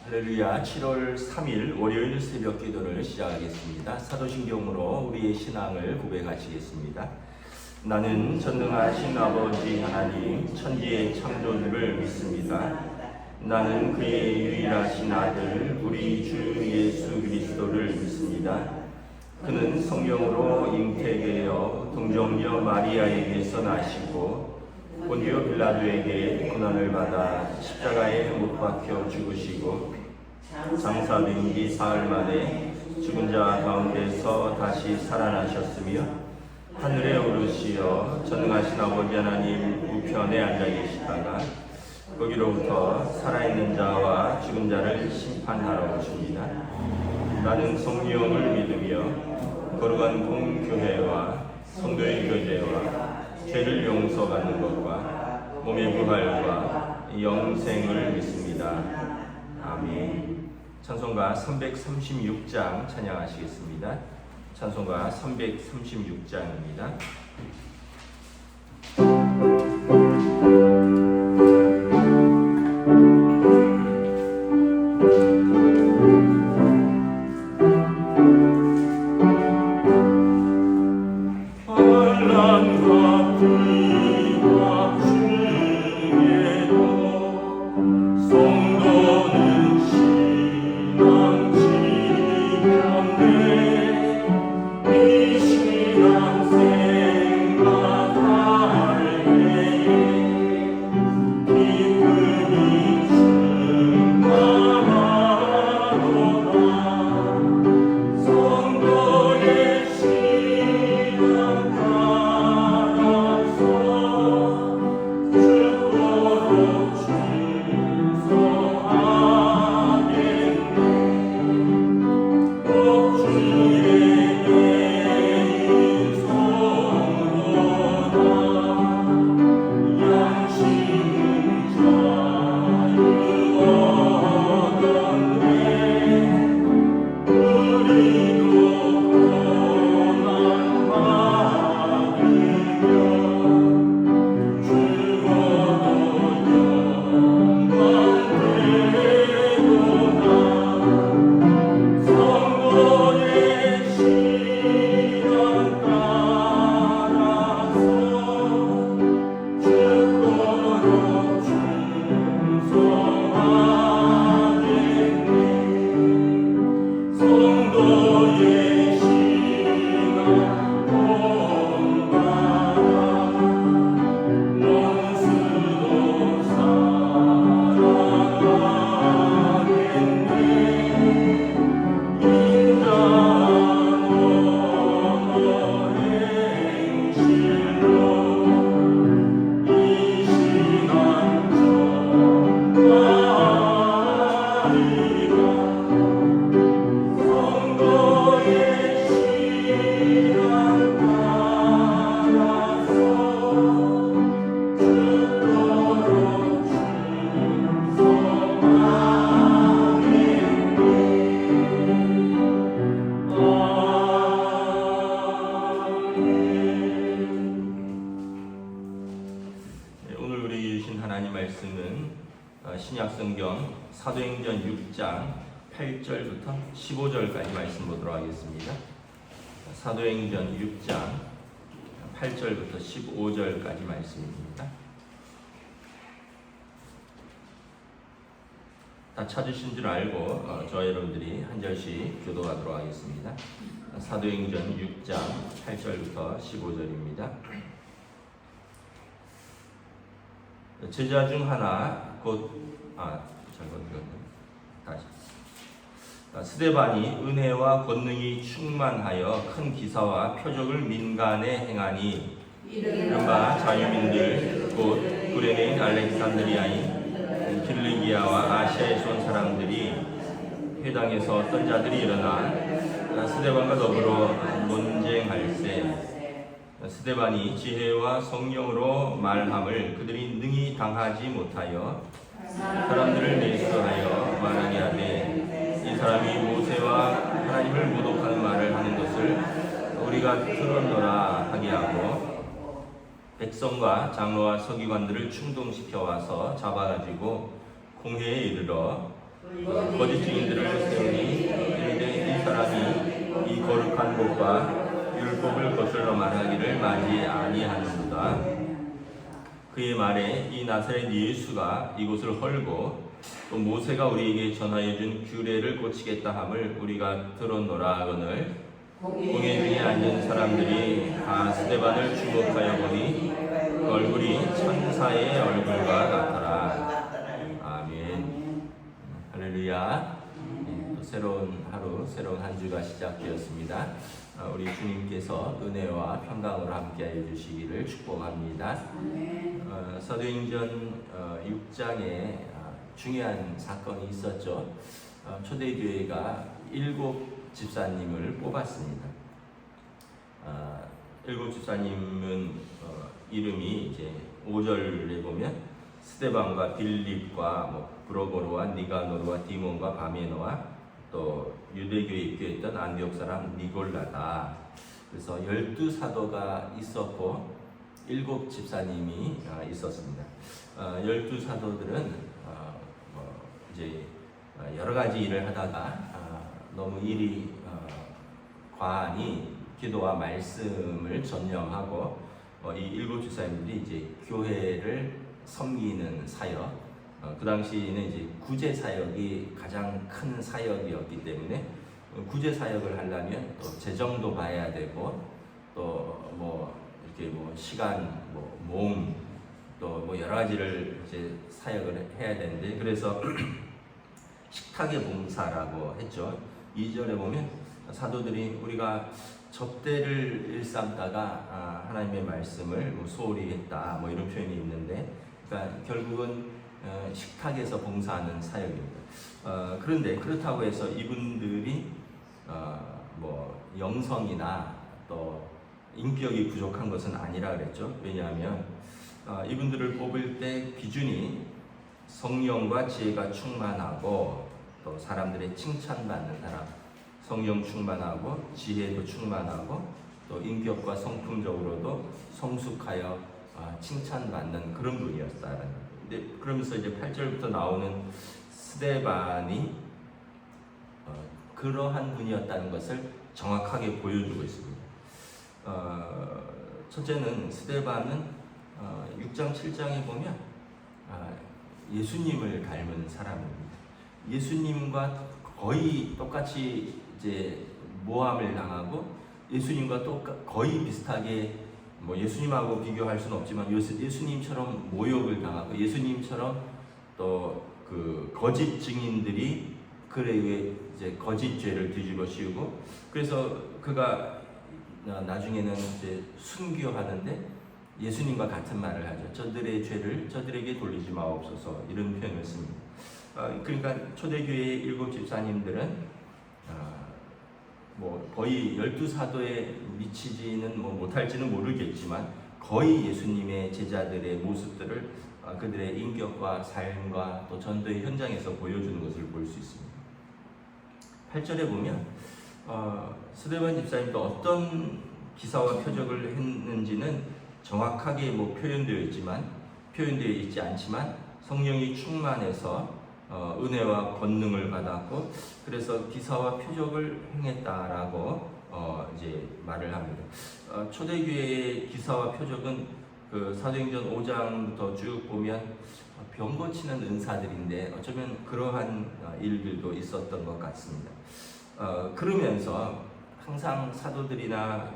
할렐루야. 7월 3일 월요일 새벽 기도를 시작하겠습니다. 사도신경으로 우리의 신앙을 고백하시겠습니다. 나는 전능하신 아버지 하나님 천지의 창조주를 믿습니다. 나는 그의 유일하신 아들 우리 주 예수 그리스도를 믿습니다. 그는 성령으로 잉태되어 동정녀 마리아에게서 나시고 본디오 빌라도에게 고난을 받아 십자가에 못 박혀 죽으시고 장사된 지 사흘 만에 죽은 자 가운데서 다시 살아나셨으며 하늘에 오르시어 전능하신 아버지 하나님 우편에 앉아 계시다가 거기로부터 살아있는 자와 죽은 자를 심판하러 오십니다. 나는 성령을 믿으며 거룩한 공교회와 성도의 교제와 죄를 용서받는 것과 몸의 부활과 영생을 믿습니다. 아멘. 찬송가 336장 찬양하시겠습니다. 찬송가 336장입니다. 신약성경 사도행전 6장 8절부터 15절까지 말씀 보도록 하겠습니다. 사도행전 6장 8절부터 15절까지 말씀입니다. 다 찾으신 줄 알고 저와 여러분들이 한 절씩 교도하도록 하겠습니다. 사도행전 6장 8절부터 15절입니다. 제자 중 하나 스데반이 은혜와 권능이 충만하여 큰 기사와 표적을 민간에 행하니 이른바 자유민들 곧 구레네인 알렉산드리아인 길리기아와 아시아에서 온 사람들이 회당에서 어떤 자들이 일어나 스데반과 더불어 논쟁할세 스데반이 지혜와 성령으로 말함을 그들이 능히 당하지 못하여 사람들을 매수하여 말하게 하되 이 사람이 모세와 하나님을 모독하는 말을 하는 것을 우리가 들었노라 하게 하고 백성과 장로와 서기관들을 충동시켜 와서 잡아가지고 공회에 이르러 거짓 증인들을 세우니 이르되 이 사람이 이 거룩한 곳과 율법을 거슬러 말하기를 마지 아니하는도다. 그의 말에 이 나사렛 예수가 이곳을 헐고 또 모세가 우리에게 전하여 준 규례를 고치겠다 함을 우리가 들었노라 하거늘 공회 중에 앉은 사람들이 다 스데반을 주목하여 보니 그 얼굴이 천사의 얼굴과 같더라. 아멘. 할렐루야. 또 새로운 하루, 새로운 한 주가 시작되었습니다. 우리 주님께서 은혜와 평강으로 함께하여 주시기를 축복합니다. 사도행전 6장에 중요한 사건이 있었죠. 초대교회가 7 집사님을 뽑았습니다. 7 집사님은 이름이 이제 5절에 보면 스데반과 빌립과 브로보로와 니가노르와 디몬과 바메노와 또 유대교에 입교했던 안디옥 사람 니골라다. 그래서 12사도가 있었고 7 집사님이 있었습니다. 12사도들은 이제 여러 가지 일을 하다가 너무 일이 과하니 기도와 말씀을 전념하고 이 7 집사님들이 이제 교회를 섬기는 사역, 그 당시에는 이제 구제 사역이 가장 큰 사역이었기 때문에 구제 사역을 하려면 또 재정도 봐야 되고 또 이렇게 시간, 몸, 또 여러 가지를 이제 사역을 해야 되는데, 그래서 식탁의 봉사라고 했죠. 2절에 보면 사도들이 우리가 접대를 일삼다가 하나님의 말씀을 소홀히 했다 이런 표현이 있는데, 그러니까 결국은 식탁에서 봉사하는 사역입니다. 그런데 그렇다고 해서 이분들이 영성이나 또 인격이 부족한 것은 아니라 그랬죠. 왜냐하면 이분들을 뽑을 때 기준이 성령과 지혜가 충만하고 또 사람들의 칭찬받는 사람, 성령 충만하고 지혜도 충만하고 또 인격과 성품적으로도 성숙하여 칭찬받는 그런 분이었다는 거예요. 근데 그러면서 이제 8절부터 나오는 스데반이 그러한 분이었다는 것을 정확하게 보여주고 있습니다. 첫째는 스데반은 6장 7장에 보면 예수님을 닮은 사람입니다. 예수님과 거의 똑같이 이제 모함을 당하고 예수님과 거의 비슷하게 예수님하고 비교할 수는 없지만 예수님처럼 모욕을 당하고 예수님처럼 또 그 거짓 증인들이 그에 의해 이제 거짓 죄를 뒤집어 씌우고, 그래서 그가 나중에는 이제 순교하는데 예수님과 같은 말을 하죠. 저들의 죄를 저들에게 돌리지 마옵소서, 이런 표현을 씁니다. 그러니까 초대교회의 7 집사님들은 거의 12사도에 미치지는 못할지는 모르겠지만 거의 예수님의 제자들의 모습들을 그들의 인격과 삶과 또 전도의 현장에서 보여주는 것을 볼 수 있습니다. 8절에 보면 스데반 집사님도 어떤 기사와 표적을 했는지는 정확하게 표현되어 있지 않지만 성령이 충만해서 은혜와 권능을 받았고, 그래서 기사와 표적을 행했다라고 이제 말을 합니다. 초대교회의 기사와 표적은 그 사도행전 5장부터 쭉 보면 병 고치는 은사들인데 어쩌면 그러한 일들도 있었던 것 같습니다. 그러면서 항상 사도들이나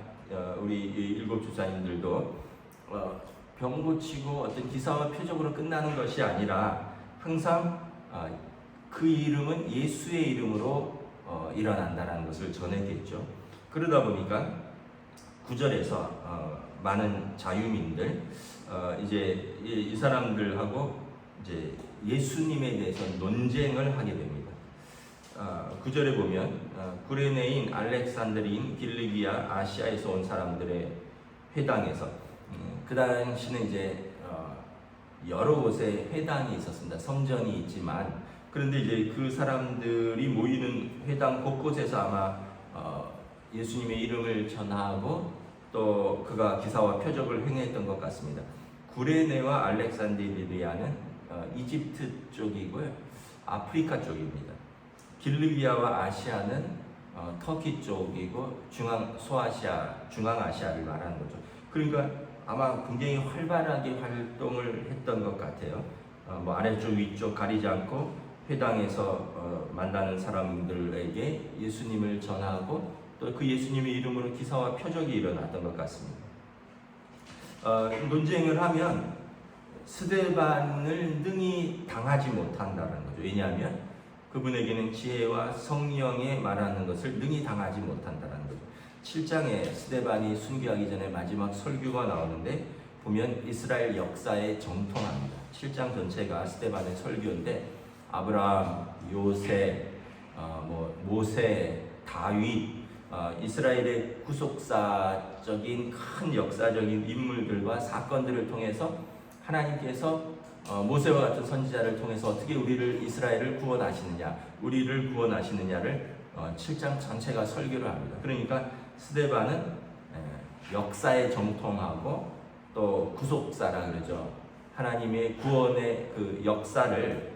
우리 7 집사님들도 병 고치고 어떤 기사와 표적으로 끝나는 것이 아니라 항상 그 이름은 예수의 이름으로 일어난다는 것을 전했겠죠. 그러다 보니까 9절에서 많은 자유민들 이제 이 사람들하고 이제 예수님에 대해서 논쟁을 하게 됩니다. 9절에 보면 구레네인, 알렉산드리인, 길리기아, 아시아에서 온 사람들의 회당에서 그 당시는 이제 여러 곳에 회당이 있었습니다. 성전이 있지만, 그런데 이제 그 사람들이 모이는 회당 곳곳에서 아마 예수님의 이름을 전하고 또 그가 기사와 표적을 행했던 것 같습니다. 구레네와 알렉산드리아는 이집트 쪽이고요, 아프리카 쪽입니다. 길르기아와 아시아는 터키 쪽이고 중앙아시아를 말하는 거죠. 그러니까 아마 굉장히 활발하게 활동을 했던 것 같아요. 뭐 아래쪽 위쪽 가리지 않고 회당에서 만나는 사람들에게 예수님을 전하고 또 그 예수님의 이름으로 기사와 표적이 일어났던 것 같습니다. 논쟁을 하면 스데반을 능히 당하지 못한다는 거죠. 왜냐하면 그분에게는 지혜와 성령에 말하는 것을 능히 당하지 못한다는 거죠. 7장에 스데반이 순교하기 전에 마지막 설교가 나오는데 보면 이스라엘 역사에 정통합니다. 7장 전체가 스데반의 설교인데 아브라함, 요셉, 모세, 다윗, 이스라엘의 구속사적인 큰 역사적인 인물들과 사건들을 통해서 하나님께서 모세와 같은 선지자를 통해서 어떻게 이스라엘을 구원하시느냐, 우리를 구원하시느냐를 7장 전체가 설교를 합니다. 그러니까 스데반은 역사에 정통하고 또 구속사라 그러죠. 하나님의 구원의 그 역사를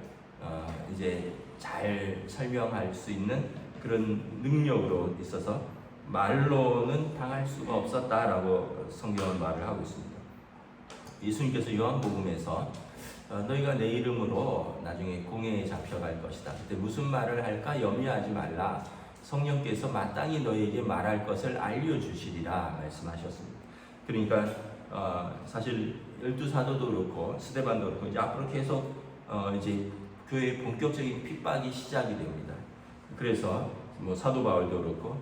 이제 잘 설명할 수 있는 그런 능력으로 있어서 말로는 당할 수가 없었다라고 성경은 말을 하고 있습니다. 예수님께서 요한복음에서 너희가 내 이름으로 나중에 공회에 잡혀갈 것이다. 그때 무슨 말을 할까 염려하지 말라. 성령께서 마땅히 너희에게 말할 것을 알려주시리라 말씀하셨습니다. 그러니까 사실 12사도도 그렇고 스데반도 그렇고 이제 앞으로 계속 이제 교회의 본격적인 핍박이 시작이 됩니다. 그래서 뭐 사도 바울도 그렇고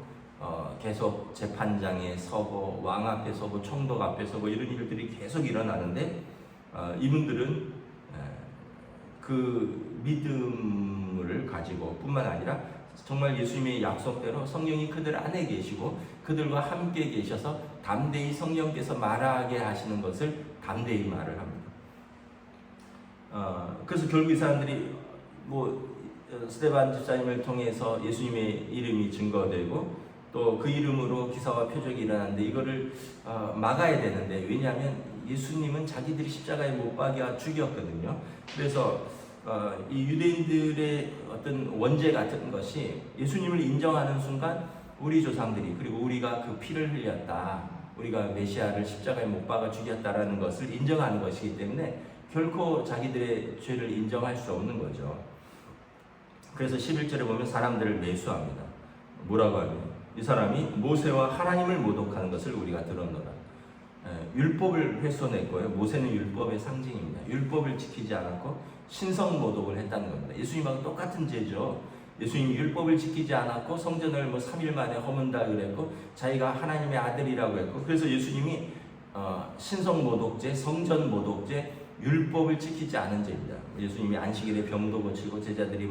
계속 재판장에 서고 왕 앞에 서고 총독 앞에 서고 이런 일들이 계속 일어나는데 이분들은 그 믿음을 가지고 뿐만 아니라 정말 예수님의 약속대로 성령이 그들 안에 계시고 그들과 함께 계셔서 담대히 성령께서 말하게 하시는 것을 담대히 말을 합니다. 그래서 결국 이 사람들이 스데반 집사님을 통해서 예수님의 이름이 증거되고 또 그 이름으로 기사와 표적이 일어나는데 이거를 막아야 되는데 왜냐하면 예수님은 자기들이 십자가에 못 박아 죽였거든요. 그래서 이 유대인들의 어떤 원죄 같은 것이 예수님을 인정하는 순간 우리 조상들이 그리고 우리가 그 피를 흘렸다, 우리가 메시아를 십자가에 못 박아 죽였다라는 것을 인정하는 것이기 때문에 결코 자기들의 죄를 인정할 수 없는 거죠. 그래서 11절에 보면 사람들을 매수합니다. 뭐라고 하면 이 사람이 모세와 하나님을 모독하는 것을 우리가 들었노라. 율법을 훼손했고요. 모세는 율법의 상징입니다. 율법을 지키지 않았고 신성 모독을 했다는 겁니다. 예수님하고 똑같은 죄죠. 예수님이 율법을 지키지 않았고 성전을 3일 만에 허문다 그랬고 자기가 하나님의 아들이라고 했고 그래서 예수님이 신성 모독죄, 성전 모독죄, 율법을 지키지 않은 죄입니다. 예수님이 안식일에 병도 고치고 제자들이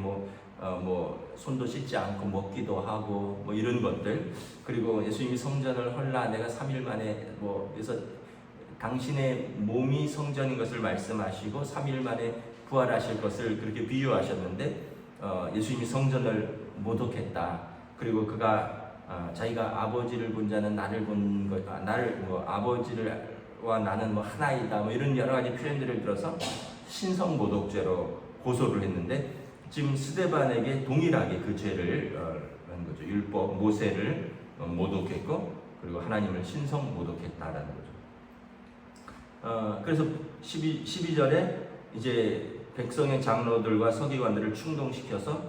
손도 씻지 않고 먹기도 하고 이런 것들, 그리고 예수님이 성전을 헐라 내가 3일 만에 그래서 당신의 몸이 성전인 것을 말씀하시고 3일 만에 부활하실 것을 그렇게 비유하셨는데 예수님이 성전을 모독했다. 그리고 그가 자기가 아버지를 본 자는 나를 본 것, 아버지와 나는 하나이다. 이런 여러 가지 표현들을 들어서 신성 모독죄로 고소를 했는데 지금 스데반에게 동일하게 그 죄를 한 거죠. 율법 모세를 모독했고 그리고 하나님을 신성 모독했다라는 거죠. 그래서 12절에 이제 백성의 장로들과 서기관들을 충동시켜서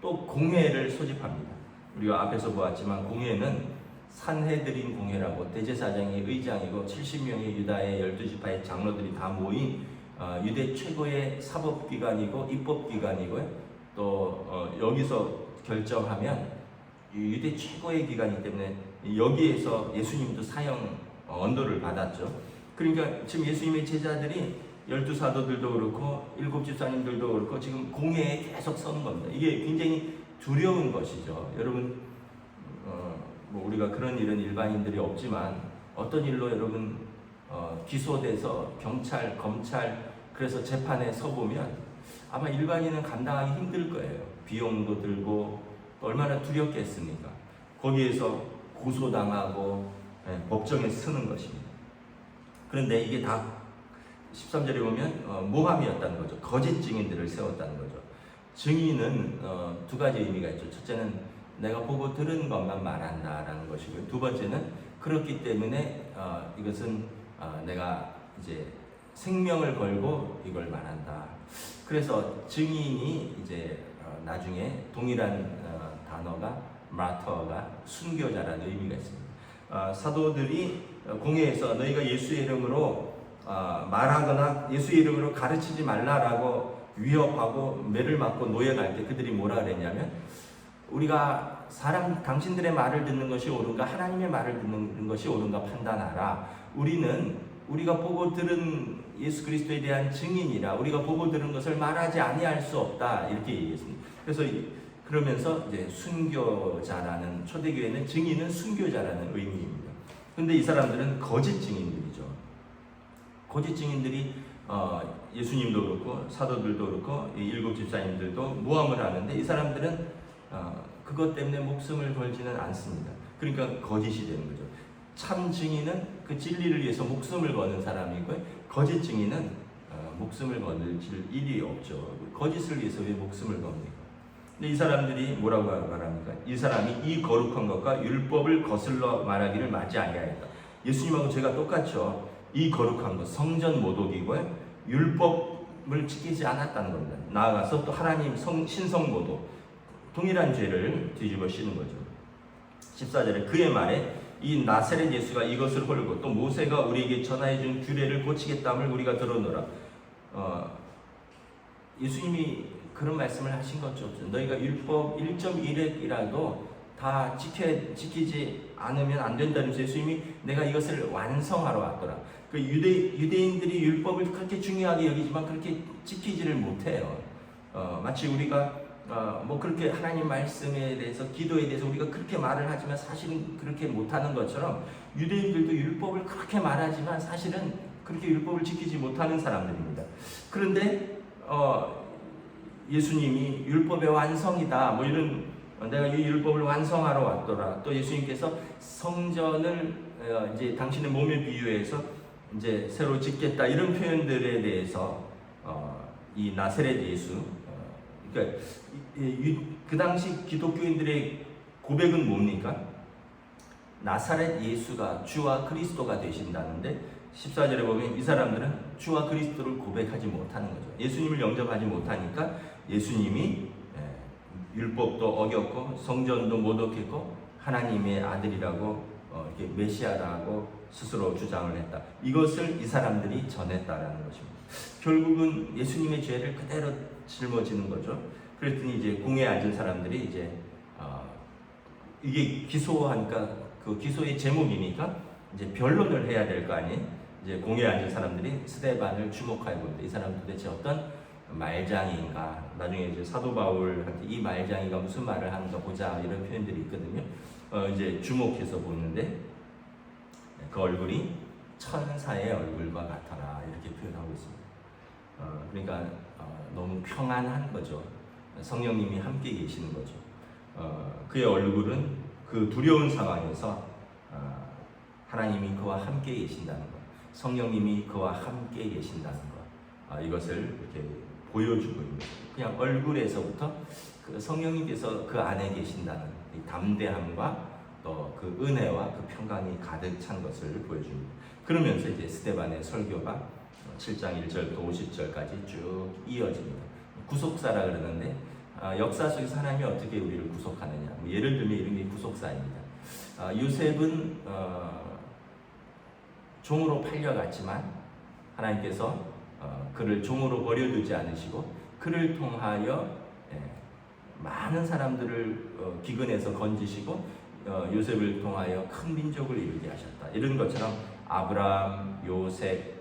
또 공회를 소집합니다. 우리가 앞에서 보았지만 공회는 산헤드린 공회라고 대제사장이 의장이고 70명의 유다의 12지파의 장로들이 다 모인 유대 최고의 사법기관이고 입법기관이고요. 또 여기서 결정하면 유대 최고의 기관이기 때문에 여기에서 예수님도 사형 언도를 받았죠. 그러니까 지금 예수님의 제자들이 12사도들도 그렇고 7집사님들도 그렇고 지금 공회에 계속 서는 겁니다. 이게 굉장히 두려운 것이죠. 여러분 우리가 그런 일은 일반인들이 없지만 어떤 일로 여러분 기소돼서 경찰, 검찰 그래서 재판에 서보면 아마 일반인은 감당하기 힘들 거예요. 비용도 들고 얼마나 두렵겠습니까? 거기에서 고소당하고 법정에 서는 것입니다. 그런데 이게 다 13절에 보면 모함이었다는 거죠. 거짓 증인들을 세웠다는 거죠. 증인은 두 가지 의미가 있죠. 첫째는 내가 보고 들은 것만 말한다라는 것이고요. 두 번째는 그렇기 때문에 이것은 내가 이제 생명을 걸고 이걸 말한다. 그래서 증인이 이제 나중에 동일한 단어가 마터가 순교자라는 의미가 있습니다. 사도들이 공회에서 너희가 예수의 이름으로 말하거나 예수의 이름으로 가르치지 말라라고 위협하고 매를 맞고 노예갈 때 그들이 뭐라 그랬냐면, 우리가 당신들의 말을 듣는 것이 옳은가 하나님의 말을 듣는 것이 옳은가 판단하라. 우리가 보고 들은 예수 그리스도에 대한 증인이라 우리가 보고 들은 것을 말하지 아니할 수 없다, 이렇게 얘기했습니다. 그래서 그러면서 이제 순교자라는, 초대교회는 증인은 순교자라는 의미입니다. 근데 이 사람들은 거짓 증인들이죠. 거짓 증인들이 예수님도 그렇고 사도들도 그렇고 일곱 집사님들도 모함을 하는데, 이 사람들은 그것 때문에 목숨을 걸지는 않습니다. 그러니까 거짓이 되는 거죠. 참 증인은 그 진리를 위해서 목숨을 거는 사람이고요. 거짓 증인은 목숨을 거는 일이 없죠. 거짓을 위해서 왜 목숨을 겁니까? 근데 이 사람들이 뭐라고 말합니까? 이 사람이 이 거룩한 것과 율법을 거슬러 말하기를 마지 아니하였다. 예수님하고 제가 똑같죠. 이 거룩한 것, 성전 모독이고요, 율법을 지키지 않았다는 겁니다. 나아가서 또 하나님 신성 모독, 동일한 죄를 뒤집어 씌는 거죠. 14절에 그의 말에 이 나사렛 예수가 이것을 홀고 또 모세가 우리에게 전하여 준 규례를 고치겠다함을 우리가 들었노라. 예수님이 그런 말씀을 하신 거죠. 너희가 율법 1.1획이라도 다 지키지 않으면 안 된다면서 예수님이 내가 이것을 완성하러 왔더라. 그 유대인들이 율법을 그렇게 중요하게 여기지만 그렇게 지키지를 못해요. 마치 우리가 뭐 그렇게 하나님 말씀에 대해서, 기도에 대해서 우리가 그렇게 말을 하지만 사실은 그렇게 못하는 것처럼, 유대인들도 율법을 그렇게 말하지만 사실은 그렇게 율법을 지키지 못하는 사람들입니다. 그런데 예수님이 율법의 완성이다, 뭐 이런, 내가 이 율법을 완성하러 왔더라. 또 예수님께서 성전을 이제 당신의 몸에 비유해서 이제 새로 짓겠다, 이런 표현들에 대해서 이 나사렛 예수, 그러니까 그 당시 기독교인들의 고백은 뭡니까? 나사렛 예수가 주와 그리스도가 되신다는데, 14절에 보면 이 사람들은 주와 그리스도를 고백하지 못하는 거죠. 예수님을 영접하지 못하니까 예수님이 율법도 어겼고 성전도 모독했고 하나님의 아들이라고 이렇게 메시아라고 스스로 주장을 했다. 이것을 이 사람들이 전했다라는 것입니다. 결국은 예수님의 죄를 그대로 짊어지는 거죠. 그랬더니 이제 공회에 앉은 사람들이 이제 이게 기소하니까, 그 기소의 제목이니까 이제 변론을 해야 될 거 아니에요. 이제 공회에 앉은 사람들이 스데반을 주목하여 봅니다. 이 사람 도대체 어떤 말장이인가? 나중에 이제 사도 바울한테 이 말장이가 무슨 말을 하는가 보자, 이런 표현들이 있거든요. 이제 주목해서 보는데 그 얼굴이 천사의 얼굴과 같아라, 이렇게 표현하고 있습니다. 그러니까 너무 평안한 거죠. 성령님이 함께 계시는 거죠. 그의 얼굴은 그 두려운 상황에서 하나님이 그와 함께 계신다는 것, 성령님이 그와 함께 계신다는 것, 이것을 이렇게 보여주고 있는 거죠. 그냥 얼굴에서부터 그 성령님께서 그 안에 계신다는 이 담대함과 또 그 은혜와 그 평강이 가득 찬 것을 보여줍니다. 그러면서 이제 스데반의 설교가 7장 1절부터 50절까지 쭉 이어집니다. 구속사라 그러는데, 역사 속에서 하나님이 어떻게 우리를 구속하느냐, 예를 들면 이런 게 구속사입니다. 요셉은 종으로 팔려갔지만 하나님께서 그를 종으로 버려두지 않으시고 그를 통하여 많은 사람들을 기근에서 건지시고 요셉을 통하여 큰 민족을 이루게 하셨다. 이런 것처럼 아브라함, 요셉,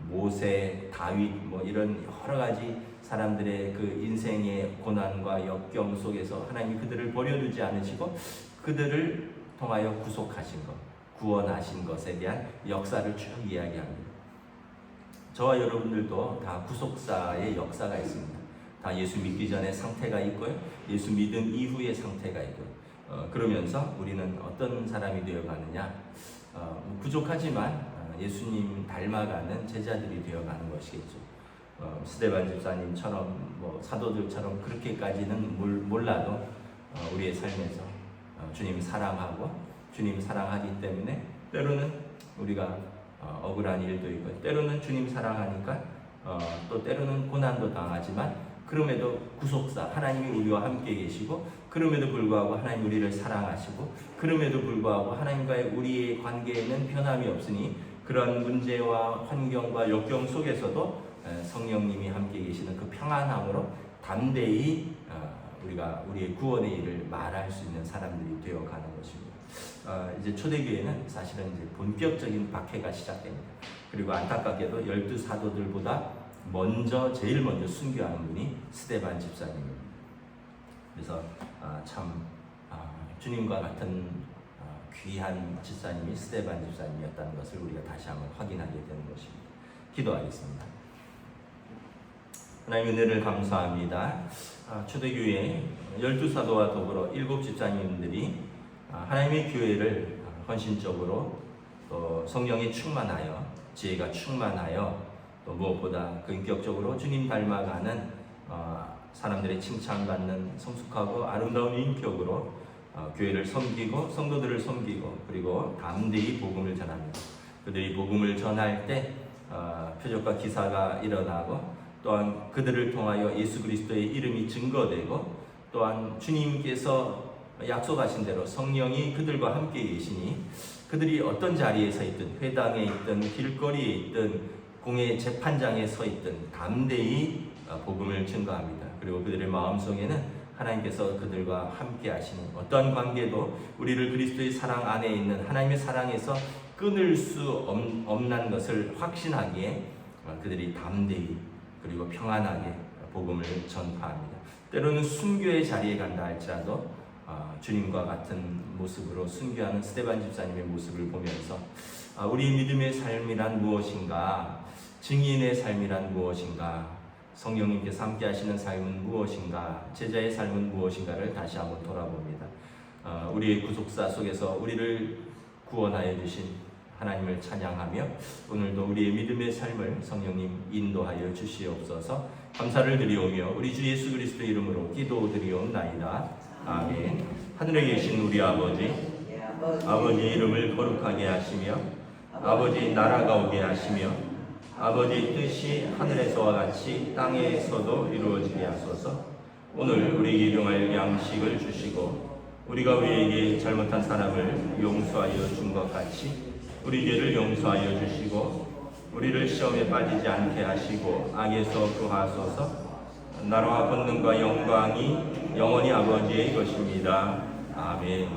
모세, 다윗, 뭐 이런 여러 가지 사람들의 그 인생의 고난과 역경 속에서 하나님이 그들을 버려두지 않으시고 그들을 통하여 구속하신 것, 구원하신 것에 대한 역사를 쭉 이야기합니다. 저와 여러분들도 다 구속사의 역사가 있습니다. 다 예수 믿기 전에 상태가 있고요, 예수 믿은 이후의 상태가 있고요. 그러면서 우리는 어떤 사람이 되어가느냐, 부족하지만 예수님 닮아가는 제자들이 되어가는 것이겠죠. 스데반 집사님처럼 뭐 사도들처럼 그렇게까지는 몰라도 우리의 삶에서 주님 사랑하고 주님 사랑하기 때문에 때로는 우리가 억울한 일도 있고 때로는 주님 사랑하니까 또 때로는 고난도 당하지만 그럼에도 구속사 하나님이 우리와 함께 계시고 그럼에도 불구하고 하나님 우리를 사랑하시고 그럼에도 불구하고 하나님과의 우리의 관계에는 변함이 없으니 그런 문제와 환경과 역경 속에서도 성령님이 함께 계시는 그 평안함으로 담대히 우리가 우리의 구원의 일을 말할 수 있는 사람들이 되어가는 것입니다. 이제 초대교회는 사실은 이제 본격적인 박해가 시작됩니다. 그리고 안타깝게도 12사도들보다 제일 먼저 순교하는 분이 스데반 집사님입니다. 그래서 주님과 같은 귀한 집사님이 스데반 집사님이었다는 것을 우리가 다시 한번 확인하게 되는 것입니다. 기도하겠습니다. 하나님 은혜를 감사합니다. 초대교회 12사도와 더불어 7집사님들이 하나님의 교회를 헌신적으로 또 성령에 충만하여 지혜가 충만하여 또 무엇보다 인격적으로 주님 닮아가는 사람들의 칭찬받는 성숙하고 아름다운 인격으로 교회를 섬기고 성도들을 섬기고 그리고 담대히 복음을 전합니다. 그들이 복음을 전할 때 표적과 기사가 일어나고 또한 그들을 통하여 예수 그리스도의 이름이 증거되고 또한 주님께서 약속하신 대로 성령이 그들과 함께 계시니 그들이 어떤 자리에 서 있든 회당에 있든 길거리에 있든 공의 재판장에 서 있든 담대히 복음을 증거합니다. 그리고 그들의 마음속에는 하나님께서 그들과 함께 하시는 어떠한 관계도 우리를 그리스도의 사랑 안에 있는 하나님의 사랑에서 끊을 수 없는 것을 확신하기에 그들이 담대히 그리고 평안하게 복음을 전파합니다. 때로는 순교의 자리에 간다 할지라도 주님과 같은 모습으로 순교하는 스데반 집사님의 모습을 보면서 우리 믿음의 삶이란 무엇인가, 증인의 삶이란 무엇인가, 성령님께서 함께 하시는 삶은 무엇인가, 제자의 삶은 무엇인가를 다시 한번 돌아봅니다. 우리의 구속사 속에서 우리를 구원하여 주신 하나님을 찬양하며 오늘도 우리의 믿음의 삶을 성령님 인도하여 주시옵소서. 감사를 드리오며 우리 주 예수 그리스도 이름으로 기도드리옵나이다. 아멘. 하늘에 계신 우리 아버지 이름을 거룩하게 하시며 아버지 나라가 오게 하시며 아버지 뜻이 하늘에서와 같이 땅에서도 이루어지게 하소서. 오늘 우리에게 일용할 양식을 주시고 우리가 우리에게 잘못한 사람을 용서하여 준 것 같이 우리 죄를 용서하여 주시고 우리를 시험에 빠지지 않게 하시고 악에서 구하소서. 나라와 권능과 영광이 영원히 아버지의 것입니다. 아멘.